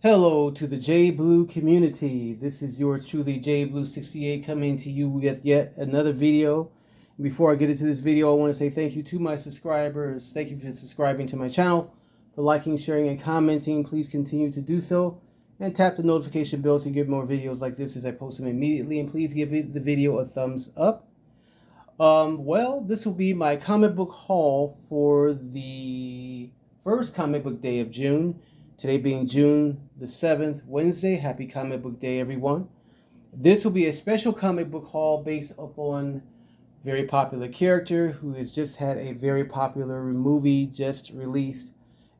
Hello to the J Blue community. This is yours truly, J Blue 68, coming to you with yet another video. Before I get into this video, I want to say thank you to my subscribers. Thank you for subscribing to my channel, for liking, sharing, and commenting. Please continue to do so, and tap the notification bell to get more videos like this as I post them immediately. And please give the video a thumbs up. Well, this will be my comic book haul for the first comic book day of June. Today being June the 7th, Wednesday. Happy comic book day, everyone. This will be a special comic book haul based upon a very popular character who has just had a very popular movie just released.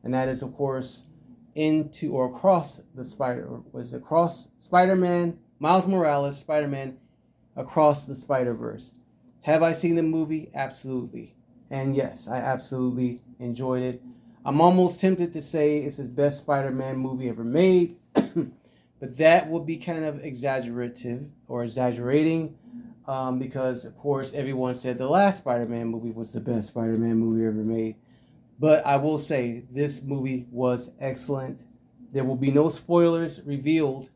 And that is, of course, Into or Across the Spider-Man, Miles Morales, Spider-Man Across the Spider-Verse. Have I seen the movie? Absolutely. And yes, I absolutely enjoyed it. I'm almost tempted to say it's his best Spider-Man movie ever made, but that would be kind of exaggerative or exaggerating because, of course, everyone said the last Spider-Man movie was the best Spider-Man movie ever made. But I will say this movie was excellent. There will be no spoilers revealed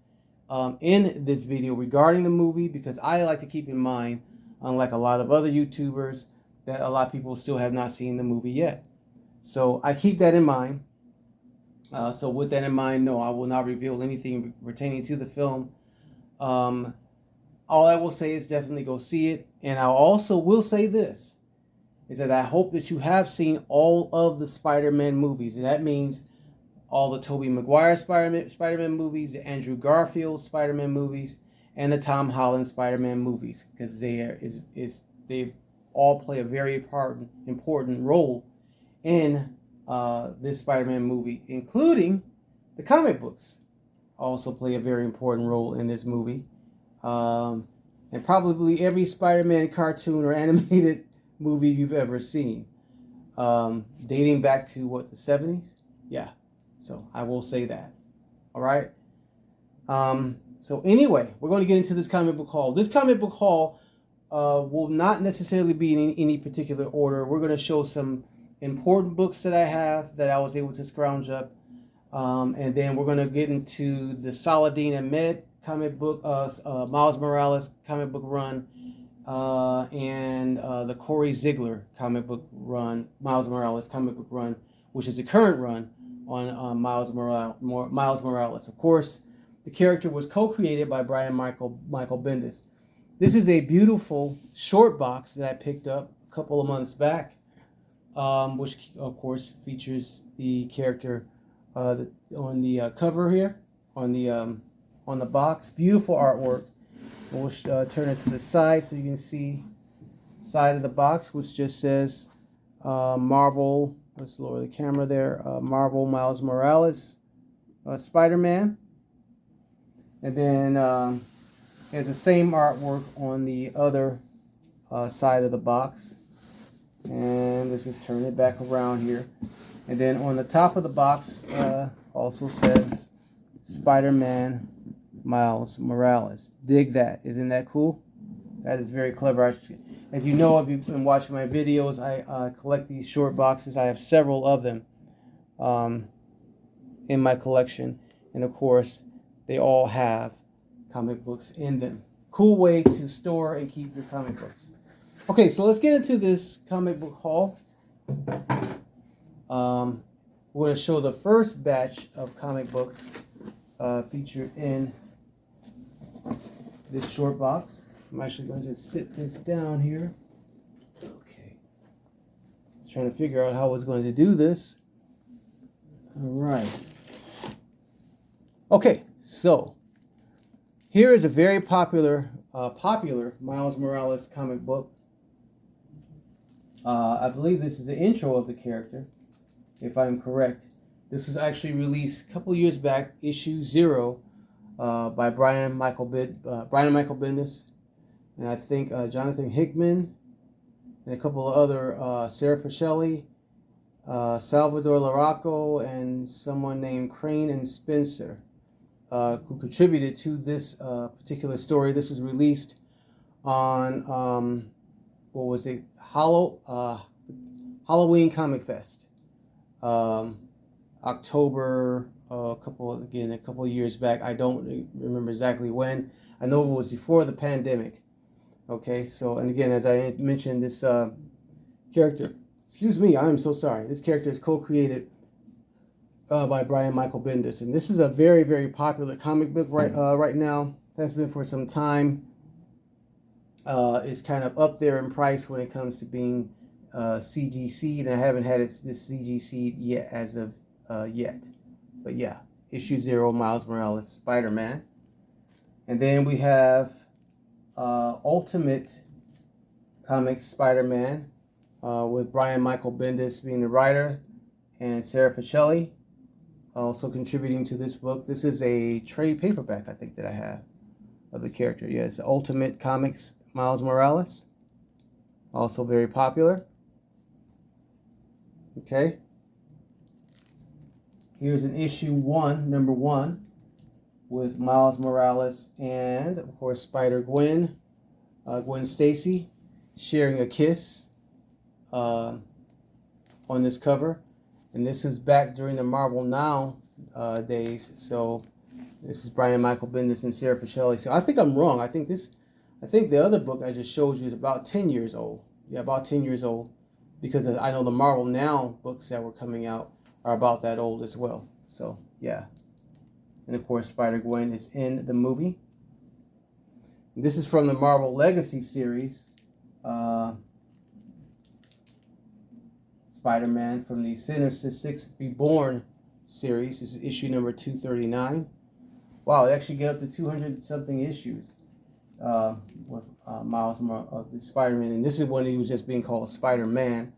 in this video regarding the movie because I like to keep in mind, unlike a lot of other YouTubers, that a lot of people still have not seen the movie yet. So I keep that in mind. So with that in mind, no, I will not reveal anything pertaining to the film. All I will say is definitely go see it. And I also will say this, is that I hope that you have seen all of the Spider-Man movies. And that means all the Tobey Maguire Spider-Man movies, the Andrew Garfield Spider-Man movies, and the Tom Holland Spider-Man movies. Because they've all play a very important role in this Spider-Man movie, including the comic books also play a very important role in this movie. And probably every Spider-Man cartoon or animated movie you've ever seen. Dating back to, what, the 70s? Yeah, so I will say that. All right? So anyway, we're going to get into this comic book haul. This comic book haul will not necessarily be in any particular order. We're going to show some important books that I have that I was able to scrounge up. And then we're going to get into the Saladin Ahmed comic book, Miles Morales comic book run, and the Corey Ziegler comic book run, Miles Morales comic book run, which is the current run on Miles Morales. Of course, the character was co-created by Brian Michael Bendis. This is a beautiful short box that I picked up a couple of months back. Which of course features the character on the cover here, on the box. Beautiful artwork. And we'll turn it to the side so you can see the side of the box, which just says Marvel. Let's lower the camera there. Marvel Miles Morales, Spider-Man, and then has the same artwork on the other side of the box. And let's just turn it back around here. And then on the top of the box also says Spider-Man Miles Morales. Dig that. Isn't that cool? That is very clever. As you know, if you've been watching my videos, I collect these short boxes. I have several of them in my collection. And of course, they all have comic books in them. Cool way to store and keep your comic books. Okay, so let's get into this comic book haul. We're going to show the first batch of comic books featured in this short box. I'm actually going to just sit this down here. Okay. I was trying to figure out how I was going to do this. All right. Okay, so here is a very popular Miles Morales comic book. I believe this is the intro of the character, if I'm correct. This was actually released a couple years back, issue 0, by Brian Michael Bendis, and I think Jonathan Hickman, and a couple of other, Sarah Pichelli, Salvador Larroca, and someone named Crane and Spencer, who contributed to this particular story. This was released on what was it? Halloween Comic Fest. I October, a couple of years back. I don't remember exactly when. I know it was before the pandemic. Okay, so, and again, as I mentioned, this character, excuse me, I am so sorry. This character is co-created by Brian Michael Bendis, and this is a very, very popular comic book right now. Has been for some time. It's kind of up there in price when it comes to being CGC, and I haven't had this CGC yet as of yet. But yeah, issue 0, Miles Morales, Spider-Man. And then we have Ultimate Comics Spider-Man with Brian Michael Bendis being the writer and Sara Pichelli also contributing to this book. This is a trade paperback, I think, that I have of the character. Yes, Ultimate Comics Miles Morales, also very popular. Okay. Here's an issue 1, number 1, with Miles Morales and, of course, Spider-Gwen, Gwen Stacy, sharing a kiss on this cover. And this is back during the Marvel Now days. So this is Brian Michael Bendis and Sara Pichelli. So I think I'm wrong. I think the other book I just showed you is about 10 years old. Yeah, about 10 years old. Because I know the Marvel Now books that were coming out are about that old as well. So, yeah. And of course, Spider-Gwen is in the movie. And this is from the Marvel Legacy series. Spider-Man from the Sinister Six Reborn series. This is issue number 239. Wow, they actually get up to 200-something issues with Miles of the Spider-Man. And this is when he was just being called Spider-Man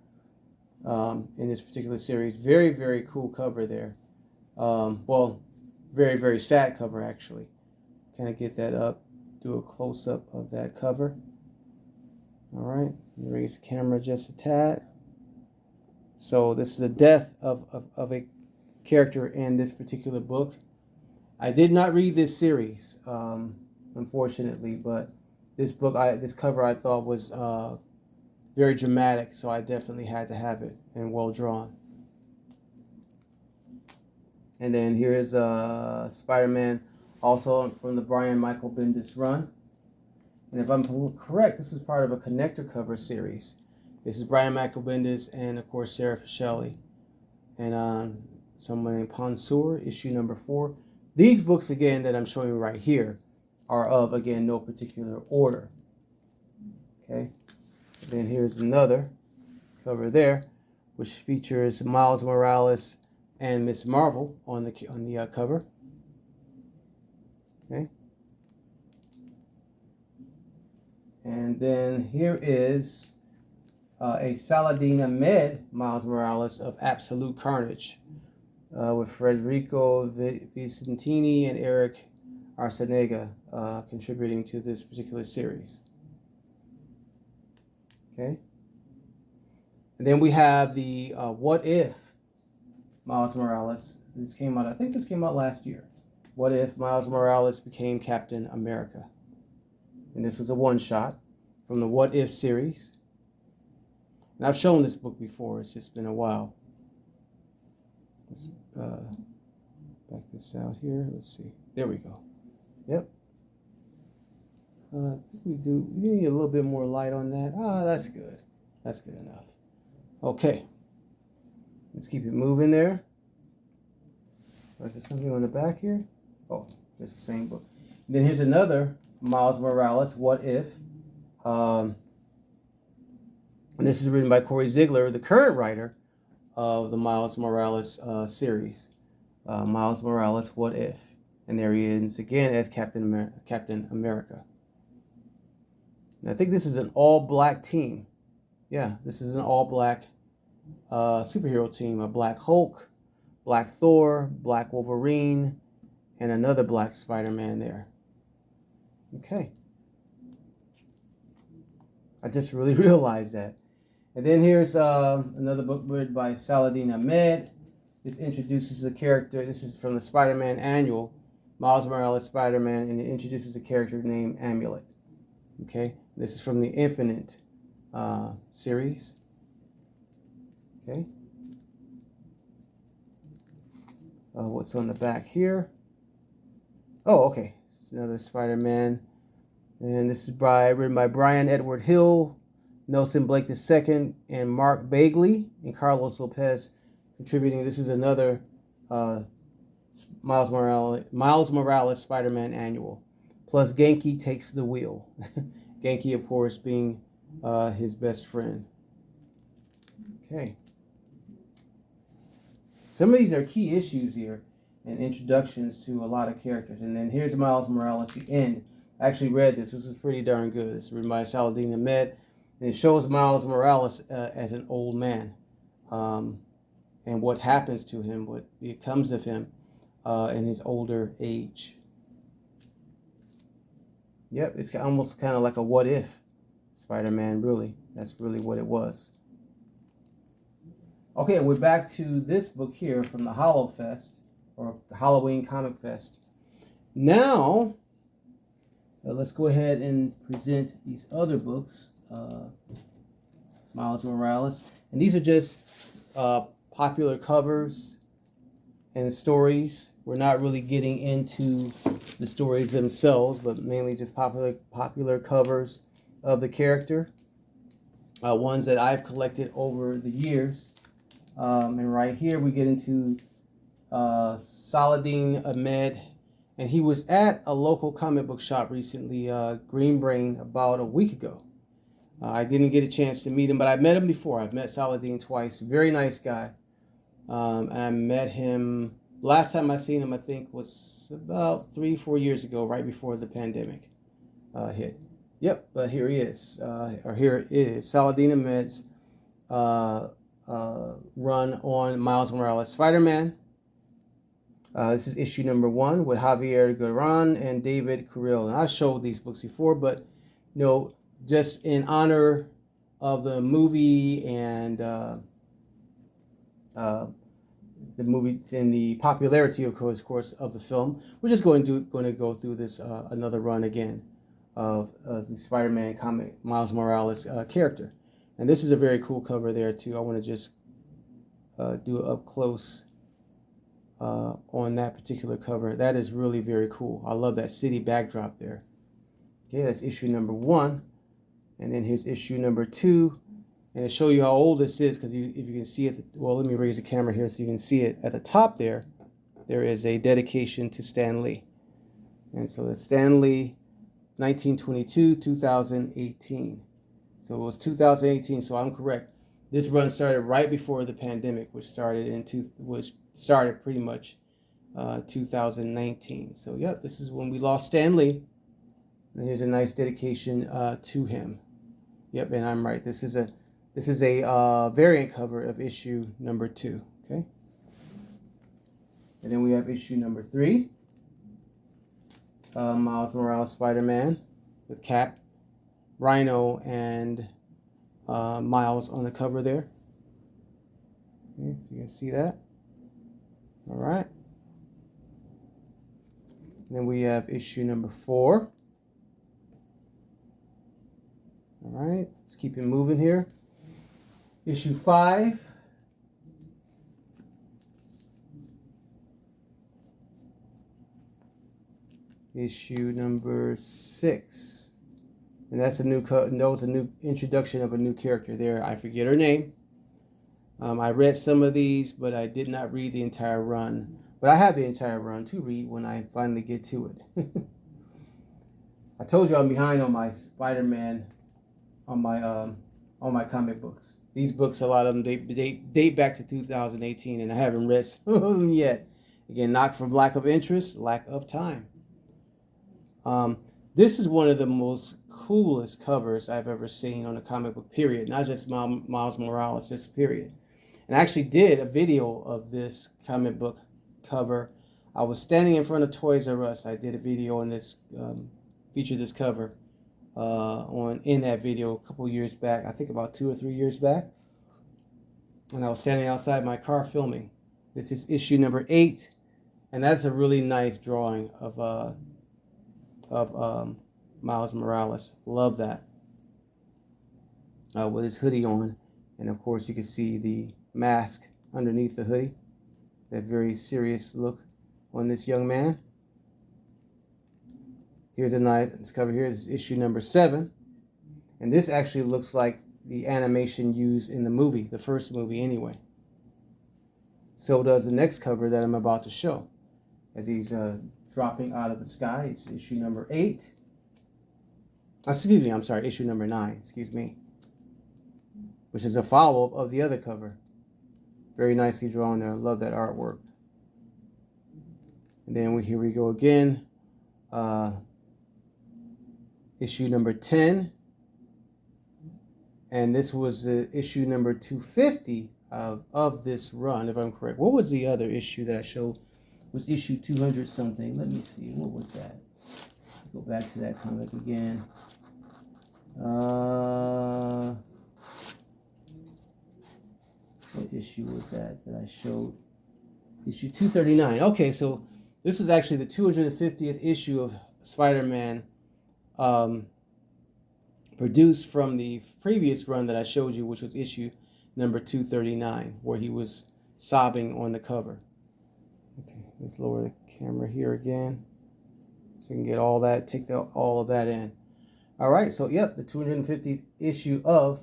in this particular series. Very, very cool cover there. Well, very, very sad cover, actually. Kind of get that up. Do a close-up of that cover. All right. Raise the camera just a tad. So this is the death of a character in this particular book. I did not read this series, unfortunately, but this book, this cover I thought was very dramatic, so I definitely had to have it and well drawn. And then here is Spider-Man, also from the Brian Michael Bendis run. And if I'm correct, this is part of a connector cover series. This is Brian Michael Bendis and, of course, Sara Pichelli. And someone named Ponsor, issue number 4. These books, again, that I'm showing you right here are of, again, no particular order. Okay. And then here's another cover there, which features Miles Morales and Miss Marvel on the cover. Okay. And then here is a Saladin Ahmed Miles Morales of Absolute Carnage with Federico Vicentini and Eric Arciniega contributing to this particular series. Okay. And then we have the What If Miles Morales. This came out, I think this came out last year. What If Miles Morales became Captain America? And this was a one-shot from the What If series. And I've shown this book before. It's just been a while. Let's back this out here. Let's see. There we go. Yep. I think we need a little bit more light on that. Ah, that's good. That's good enough. Okay. Let's keep it moving there. Or is there something on the back here? Oh, just the same book. And then here's another Miles Morales, What If? And this is written by Corey Ziegler, the current writer of the Miles Morales series. Miles Morales, What If? And there he is again as Captain America. And I think this is an all-black team. Yeah, this is an all-black superhero team. A Black Hulk, Black Thor, Black Wolverine, and another Black Spider-Man there. Okay. I just really realized that. And then here's another book written by Saladin Ahmed. This introduces a character. This is from the Spider-Man Annual, Miles Morales Spider-Man, and it introduces a character named Amulet. Okay, this is from the Infinite series. Okay. what's on the back here. Oh, okay. It's another Spider-Man. And this is written by Brian Edward Hill, Nelson Blake II, and Mark Bagley, and Carlos Lopez contributing. This is another Miles Morales Spider-Man annual. Plus Genki takes the wheel. Genki, of course, being his best friend. Okay. Some of these are key issues here and introductions to a lot of characters. And then here's Miles Morales, the end. I actually read this. This is pretty darn good. This is written by Saladin Ahmed. And it shows Miles Morales as an old man. And what happens to him, what becomes of him in his older age. Yep, it's almost kind of like a what if Spider-Man, really. That's really what it was. Okay, we're back to this book here from the HoloFest, or Halloween Comic Fest. Now, let's go ahead and present these other books, Miles Morales. And these are just popular covers and stories. We're not really getting into the stories themselves, but mainly just popular covers of the character. Ones that I've collected over the years. And right here we get into Saladin Ahmed, and he was at a local comic book shop recently, Green Brain, about a week ago. I didn't get a chance to meet him, but I've met him before. I've met Saladin twice. Very nice guy. And I met him, last time I seen him, I think, was about 3-4 years ago, right before the pandemic hit. Yep, but here he is. Or here it is. Saladin Ahmed's run on Miles Morales Spider-Man. This is issue number 1 with Javier Garran and David Carrill. And I've showed these books before, but you know, just in honor of the movie and the movie and the popularity, of course, of the film, we're just going to go through this another run again of the Spider-Man comic Miles Morales character. And this is a very cool cover there too. I want to just do it up close on that particular cover. That is really very cool. I love that city backdrop there. Okay, that's issue number 1. And then here's issue number 2. And to show you how old this is, because if you can see it, well, let me raise the camera here so you can see it. At the top there is a dedication to Stan Lee. And so that's Stan Lee, 1922-2018. So it was 2018, so I'm correct. This run started right before the pandemic, which started pretty much 2019. So yep, this is when we lost Stan Lee. And here's a nice dedication to him. Yep, and I'm right. This is a variant cover of issue number 2. Okay. And then we have issue number 3. Miles Morales Spider-Man with Cap, Rhino, and Miles on the cover there. Okay, so you can see that. All right. And then we have issue number 4. All right, let's keep it moving here. Issue 5. Issue number 6. And that's a new introduction of a new character there. I forget her name. I read some of these, but I did not read the entire run. But I have the entire run to read when I finally get to it. I told you I'm behind on my Spider-Man, on my comic books. These books, a lot of them, they date back to 2018, and I haven't read some of them yet. Again, not from lack of interest, lack of time. This is one of the most coolest covers I've ever seen on a comic book, period. Not just Miles Morales, just period. And I actually did a video of this comic book cover. I was standing in front of Toys R Us. I did a video on this, featured this cover in that video a couple years back. I think about 2 or 3 years back. And I was standing outside my car filming. This is issue number 8, and that's a really nice drawing of Miles Morales. Love that. With his hoodie on, and of course you can see the mask underneath the hoodie. that very serious look on this young man. Here's a nice cover here. This is issue number 7. And this actually looks like the animation used in the movie, the first movie anyway. So does the next cover that I'm about to show. As he's dropping out of the sky. It's issue number 8. Excuse me, I'm sorry, issue number 9, excuse me. Which is a follow-up of the other cover. Very nicely drawn there. I love that artwork. And then here we go again. Issue number 10. And this was issue number 250 of this run, if I'm correct. What was the other issue that I showed? Was issue 200 something. Let me see. What was that? Go back to that comic again. What issue was that I showed? Issue 239. Okay, so this is actually the 250th issue of Spider-Man, produced from the previous run that I showed you, which was issue number 239, where he was sobbing on the cover. Okay, let's lower the camera here again so you can get all that, take all of that in. All right, so yep, the 250th issue of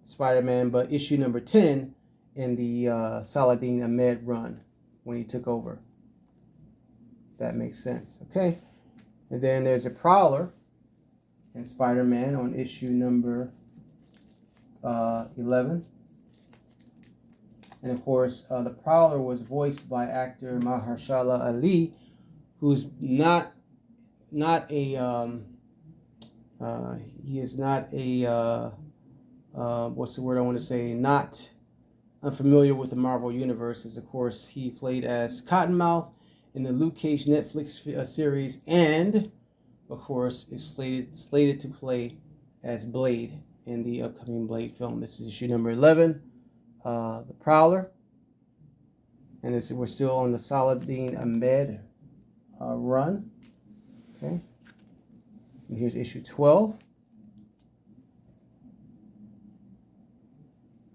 Spider-Man, but issue number 10 in the Saladin Ahmed run when he took over. That makes sense, okay? And then there's a Prowler and Spider-Man on issue number 11. And of course, the Prowler was voiced by actor Mahershala Ali, who's not a he is not a what's the word I want to say? Not unfamiliar with the Marvel Universe. As of course, he played as Cottonmouth in the Luke Cage Netflix series, and of course, is slated to play as Blade in the upcoming Blade film. This is issue number 11, the Prowler, and we're still on the Saladin Ahmed run. Okay, and here's issue 12.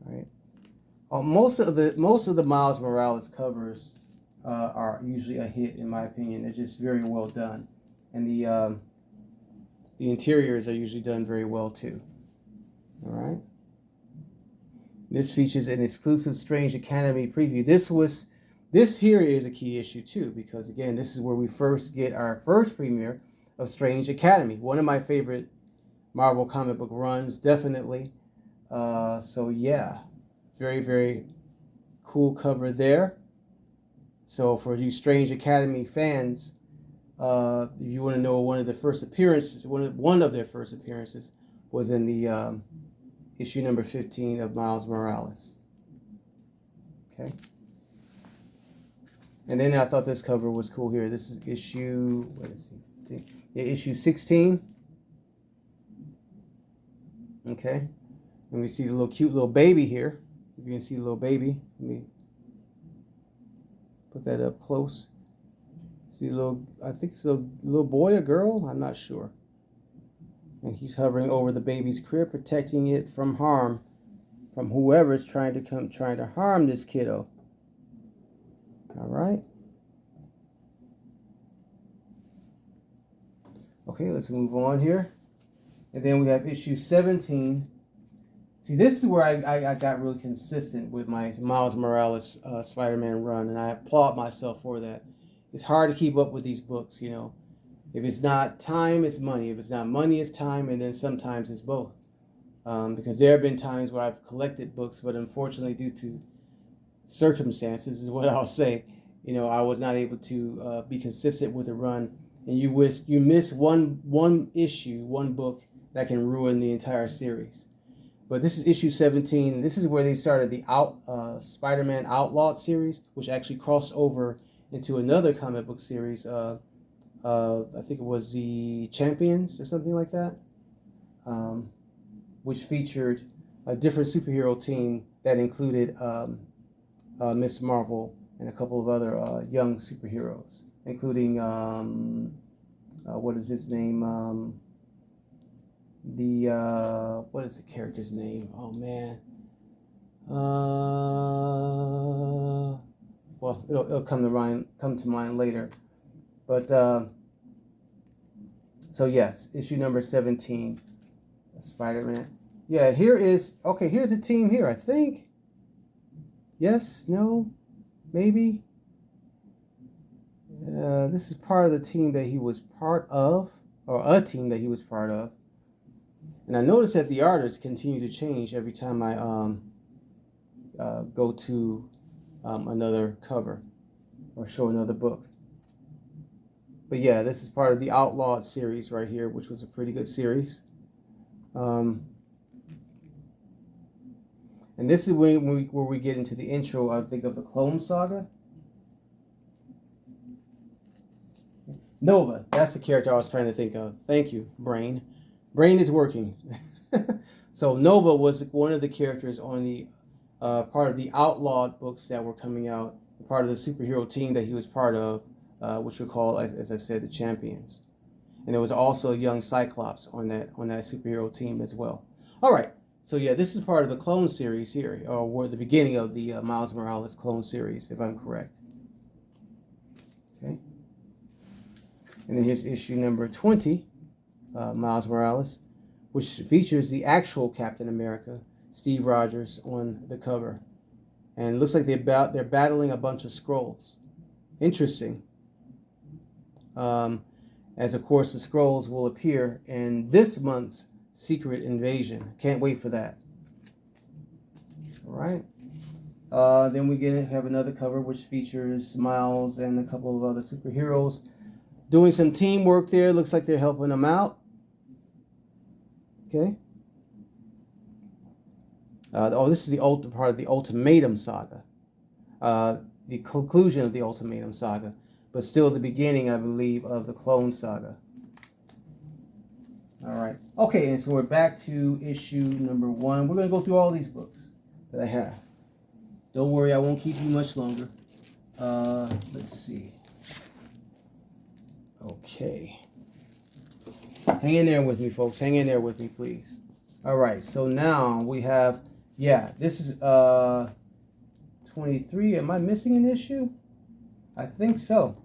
All right, most of the Miles Morales covers are usually a hit, in my opinion. They're just very well done. And the interiors are usually done very well too. All right. This features an exclusive Strange Academy preview. This here is a key issue too, because again, this is where we first get our first premiere of Strange Academy. One of my favorite Marvel comic book runs, definitely. So yeah, very, very cool cover there. So for you Strange Academy fans, if you want to know, one of their first appearances was in the issue number 15 of Miles Morales. Okay. And then I thought this cover was cool here. This is issue, issue 16. Okay. And we see the cute little baby here. If you can see the little baby, let me put that up close. See a little, I think it's a little boy or girl, I'm not sure. And he's hovering over the baby's crib, protecting it from harm, from whoever is trying to harm this kiddo. All right. Okay, let's move on here. And then we have issue 17. See, this is where I got really consistent with my Miles Morales Spider-Man run, and I applaud myself for that. It's hard to keep up with these books, you know. If it's not time, it's money. If it's not money, it's time, and then sometimes it's both. Because there have been times where I've collected books, but unfortunately, due to circumstances, is what I'll say, you know, I was not able to be consistent with the run, and you miss one issue, one book that can ruin the entire series. But this is issue 17, and this is where they started the Spider-Man Outlawed series, which actually crossed over into another comic book series. I think it was the Champions or something like that, which featured a different superhero team that included Miss Marvel and a couple of other young superheroes, including what is his name? What is the character's name? Oh man. well, it'll come to mind later. But so yes, issue number 17, Spider-Man. Yeah, here's a team here, I think. Yes, no, maybe. This is part of the team that he was part of, or a team that he was part of. And I noticed that the artists continue to change every time I go to another cover or show another book. But yeah, this is part of the Outlawed series right here, which was a pretty good series. And this is where we get into the intro, I think, of the Clone Saga. Nova, that's the character I was trying to think of. Thank you, Brain. Brain is working. So Nova was one of the characters on the part of the Outlawed books that were coming out, part of the superhero team that he was part of, which were called, as I said, the Champions. And there was also a young Cyclops on that superhero team as well. All right, so yeah, this is part of the Clone series here, or the beginning of the Miles Morales Clone series, if I'm correct. Okay. And then here's issue number 20, Miles Morales, which features the actual Captain America, Steve Rogers, on the cover. And it looks like they're battling a bunch of Skrulls. Interesting. As of course the Skrulls will appear in this month's Secret Invasion. Can't wait for that. All right. Then we have another cover which features Miles and a couple of other superheroes doing some teamwork there. Looks like they're helping them out. Okay. This is the part of the Ultimatum Saga. The conclusion of the Ultimatum Saga, but still the beginning, I believe, of the Clone Saga. All right. Okay, and so we're back to issue number 1. We're going to go through all these books that I have. Don't worry, I won't keep you much longer. Let's see. Okay. Hang in there with me, folks. Hang in there with me, please. All right, so now we have, this is 23. Am I missing an issue? I think so.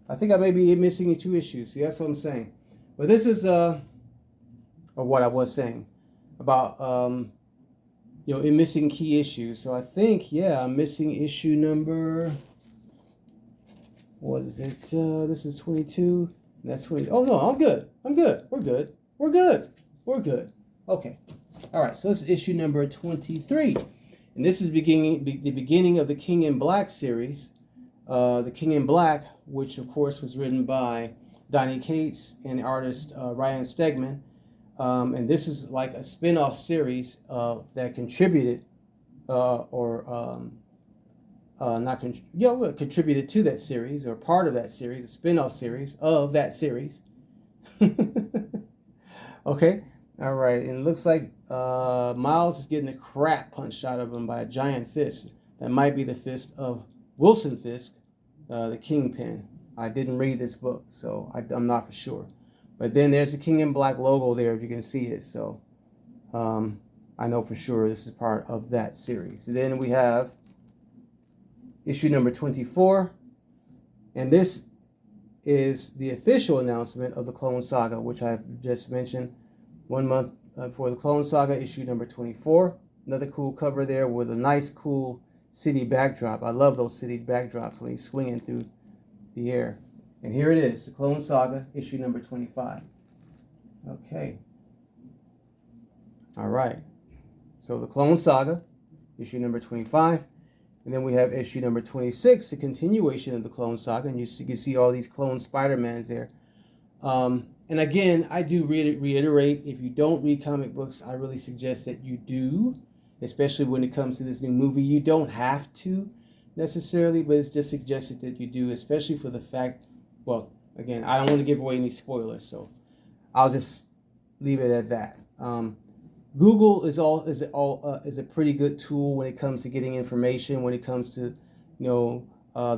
I think I may be missing 2 issues. See, that's what I'm saying. But this is, or what I was saying about, in missing key issues. So I think, I'm missing issue number, what is it? This is 22. That's 20. Oh, no, I'm good. I'm good. We're good. We're good. We're good. Okay. All right, so this is issue number 23. And this is the beginning of the King in Black series. The King in Black, which of course was written by Donny Cates and the artist Ryan Stegman. And this is like a spin-off series that contributed contributed to that series, or part of that series, a spin-off series of that series. Okay, all right, and it looks like Miles is getting the crap punched out of him by a giant fist. That might be the fist of Wilson Fisk, the Kingpin. I didn't read this book, so I'm not for sure. But then there's the King in Black logo there, if you can see it. So I know for sure this is part of that series. And then we have issue number 24. And this is the official announcement of the Clone Saga, which I've just mentioned. 1 month for the Clone Saga, issue number 24. Another cool cover there with a nice, cool city backdrop. I love those city backdrops when he's swinging through the air. And here it is, the Clone Saga, issue number 25. Okay. All right. So the Clone Saga, issue number 25. And then we have issue number 26, the continuation of the Clone Saga. And you can see all these clone Spider-Mans there. And again, I do reiterate, if you don't read comic books, I really suggest that you do, especially when it comes to this new movie. You don't have to necessarily, but it's just suggested that you do, especially for the fact, well, again, I don't want to give away any spoilers, so I'll just leave it at that. Google is a pretty good tool when it comes to getting information, when it comes to,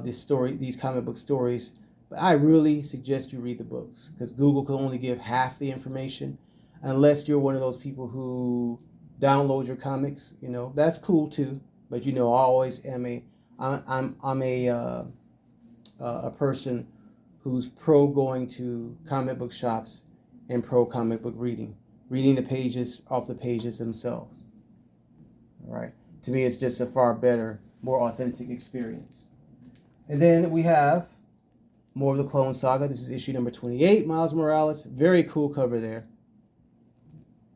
these comic book stories. But I really suggest you read the books, because Google can only give half the information, unless you're one of those people who download your comics. That's cool too. But I always am a I'm a person who's pro going to comic book shops and pro comic book reading the pages off the pages themselves. All right. To me, it's just a far better, more authentic experience. And then we have more of the Clone Saga. This is issue number 28, Miles Morales. Very cool cover there.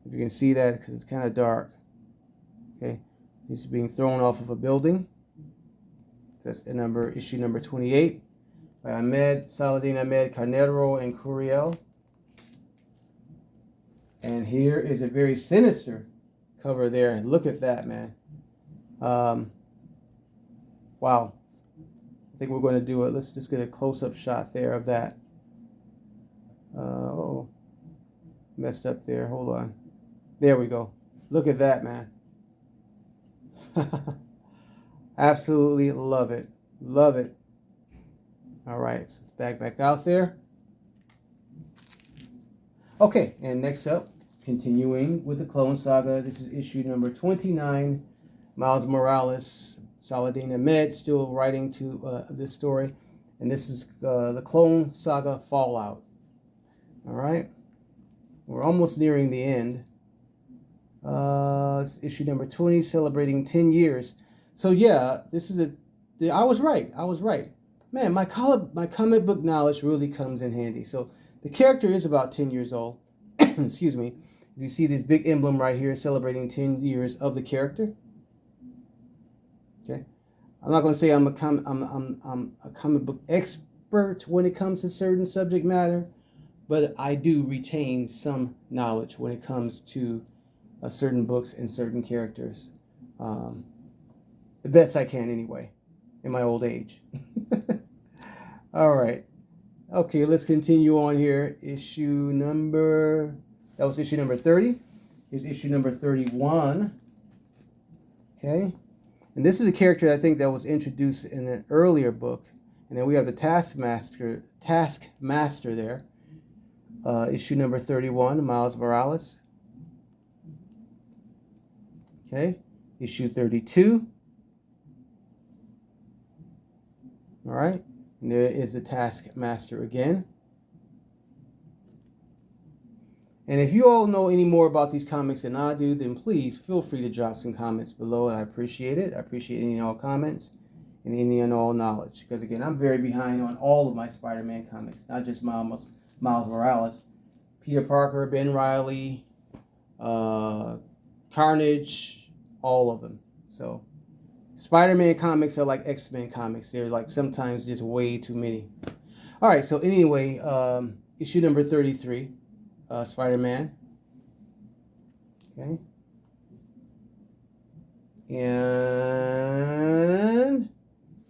If you can see that, because it's kind of dark. Okay. He's being thrown off of a building. That's issue number 28 by Saladin Ahmed, Carnero, and Curiel. And here is a very sinister cover there. Look at that, man. Wow. I think we're going to do it. Let's just get a close-up shot there of that. Oh, messed up there. Hold on. There we go. Look at that, man. Absolutely love it. Love it. All right. So it's back out there. Okay. And next up, continuing with the Clone Saga. This is issue number 29. Miles Morales, Saladin Ahmed, still writing to this story. And this is the Clone Saga Fallout. All right. We're almost nearing the end. It's issue number 20, celebrating 10 years. So yeah, this is I was right. Man, my comic book knowledge really comes in handy. So the character is about 10 years old. Excuse me. You see this big emblem right here celebrating 10 years of the character. Okay. I'm not going to say I'm a comic book expert when it comes to certain subject matter, but I do retain some knowledge when it comes to certain books and certain characters. The best I can anyway, in my old age. All right. Okay, let's continue on here. That was issue number 30. Here's issue number 31. Okay. And this is a character I think that was introduced in an earlier book. And then we have the Taskmaster there. Issue number 31, Miles Morales. Okay. Issue 32. All right. And there is the Taskmaster again. And if you all know any more about these comics than I do, then please feel free to drop some comments below, and I appreciate it. I appreciate any and all comments and any and all knowledge. Because again, I'm very behind on all of my Spider-Man comics, not just Miles Morales, Peter Parker, Ben Reilly, Carnage, all of them. So Spider-Man comics are like X-Men comics. They're like sometimes just way too many. All right, so anyway, issue number 33. Spider-Man. Okay. And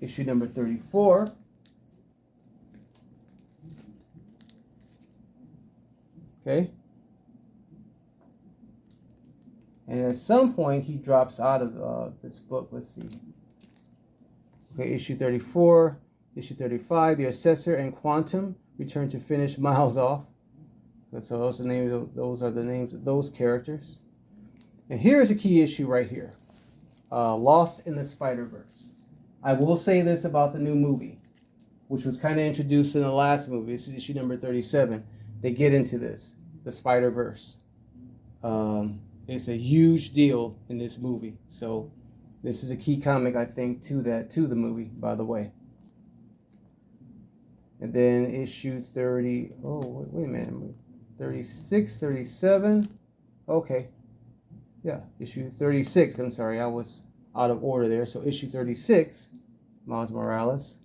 issue number 34. Okay. And at some point he drops out of this book. Let's see. Okay, issue 34, issue 35. The Assessor and Quantum return to finish Miles off. So those are the names of those characters. And here's a key issue right here. Lost in the Spider-Verse. I will say this about the new movie, which was kind of introduced in the last movie. This is issue number 37. They get into this, the Spider-Verse. It's a huge deal in this movie. So this is a key comic, I think, to the movie, by the way. And then issue 30. Oh, wait a minute. 36, 37. Okay. Yeah, issue 36. I'm sorry, I was out of order there. So issue 36, Miles Morales.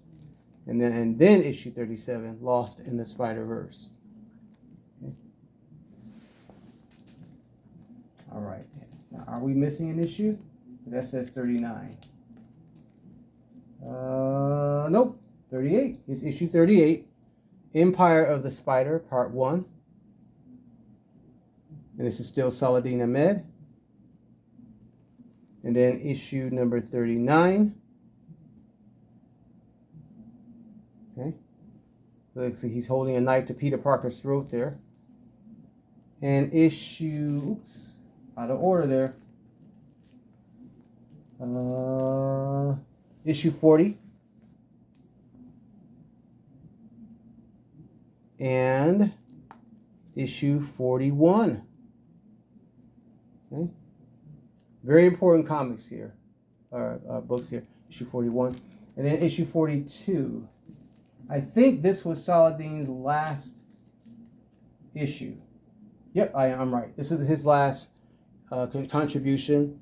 And then issue 37, Lost in the Spider-Verse. Okay. All right. Now, are we missing an issue? That says 39. Nope. 38. It's issue 38. Empire of the Spider, Part 1. And this is still Saladin Ahmed. And then issue number 39. Okay. Looks like he's holding a knife to Peter Parker's throat there. And issue, oops, out of order there. issue 40. And issue 41. Okay. Very important comics here, or books here. Issue 41. And then issue 42. I think this was Saladin's last issue. Yep, I'm right. This was his last contribution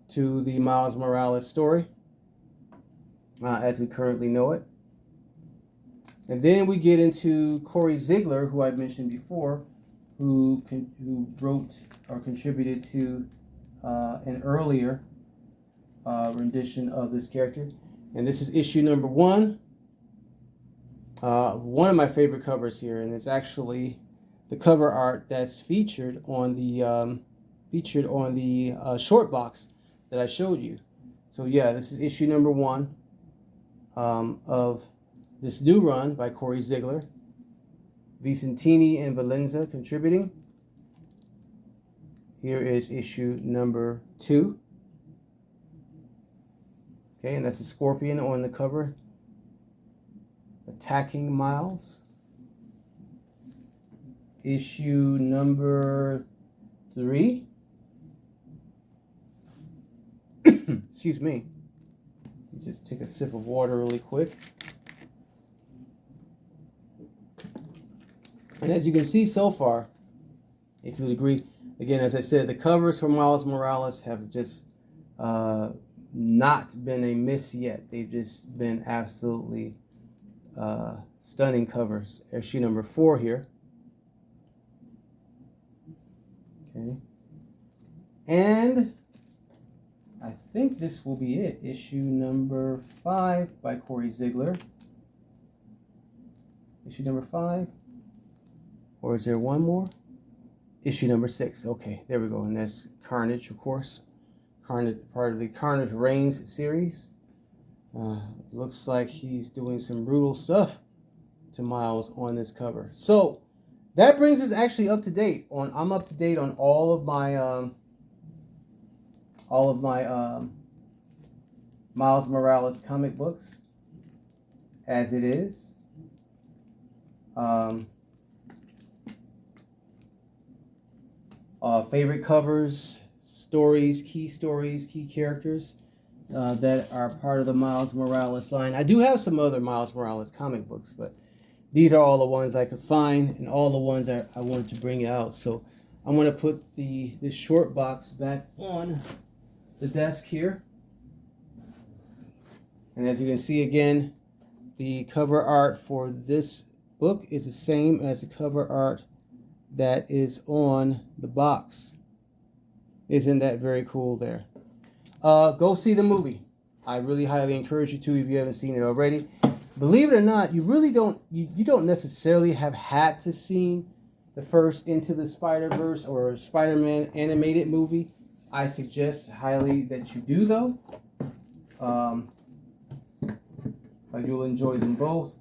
to the Miles Morales story, as we currently know it. And then we get into Corey Ziegler, who I mentioned before, who wrote or contributed to an earlier rendition of this character. And this is issue number 1. One of my favorite covers here, and it's actually the cover art that's featured on the short box that I showed you. So yeah, this is issue number 1 of this new run by Corey Ziegler. Vicentini and Valenza contributing. Here is issue number 2. Okay, and that's a scorpion on the cover, attacking Miles. Issue number 3. Excuse me. Just take a sip of water really quick. And as you can see so far, if you agree, again, as I said, the covers for Miles Morales have just not been a miss yet. They've just been absolutely stunning covers. Issue number 4 here. Okay. And I think this will be it. Issue number 5 by Corey Ziegler. Issue number 5. Or is there one more? Issue number 6. Okay, there we go. And that's Carnage, of course. Carnage, part of the Carnage Reigns series. Looks like he's doing some brutal stuff to Miles on this cover. So that brings us actually up to date on. I'm up to date on all of my Miles Morales comic books as it is. Favorite covers, stories, key characters that are part of the Miles Morales line. I do have some other Miles Morales comic books, but these are all the ones I could find and all the ones that I wanted to bring out. So I'm going to put this short box back on the desk here. And as you can see again, the cover art for this book is the same as the cover art that is on the box. Isn't that very cool there? Go see the movie. I really highly encourage you to if you haven't seen it already. Believe it or not, you really don't necessarily have had to see the first Into the Spider-Verse or Spider-Man animated movie. I suggest highly that you do though. You'll enjoy them both.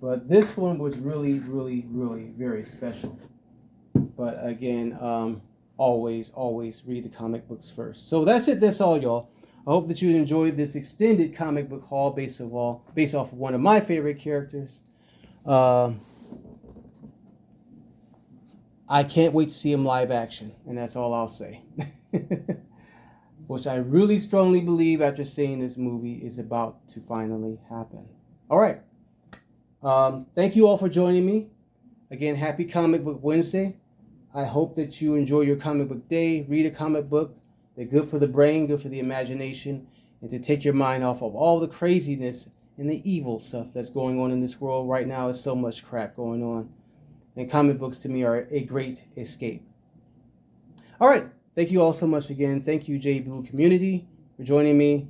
But this one was really very special. But again, always read the comic books first. So that's it. That's all, y'all. I hope that you enjoyed this extended comic book haul based off of one of my favorite characters. I can't wait to see him live action, and that's all I'll say. Which I really strongly believe after seeing this movie is about to finally happen. All right. Thank you all for joining me. Again, happy Comic Book Wednesday. I hope that you enjoy your comic book day. Read a comic book. They're good for the brain, good for the imagination, and to take your mind off of all the craziness and the evil stuff that's going on in this world right now. Is so much crap going on. And comic books to me are a great escape. All right. Thank you all so much again. Thank you, J Blue community, for joining me.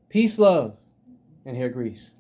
Peace, love, and hair grease.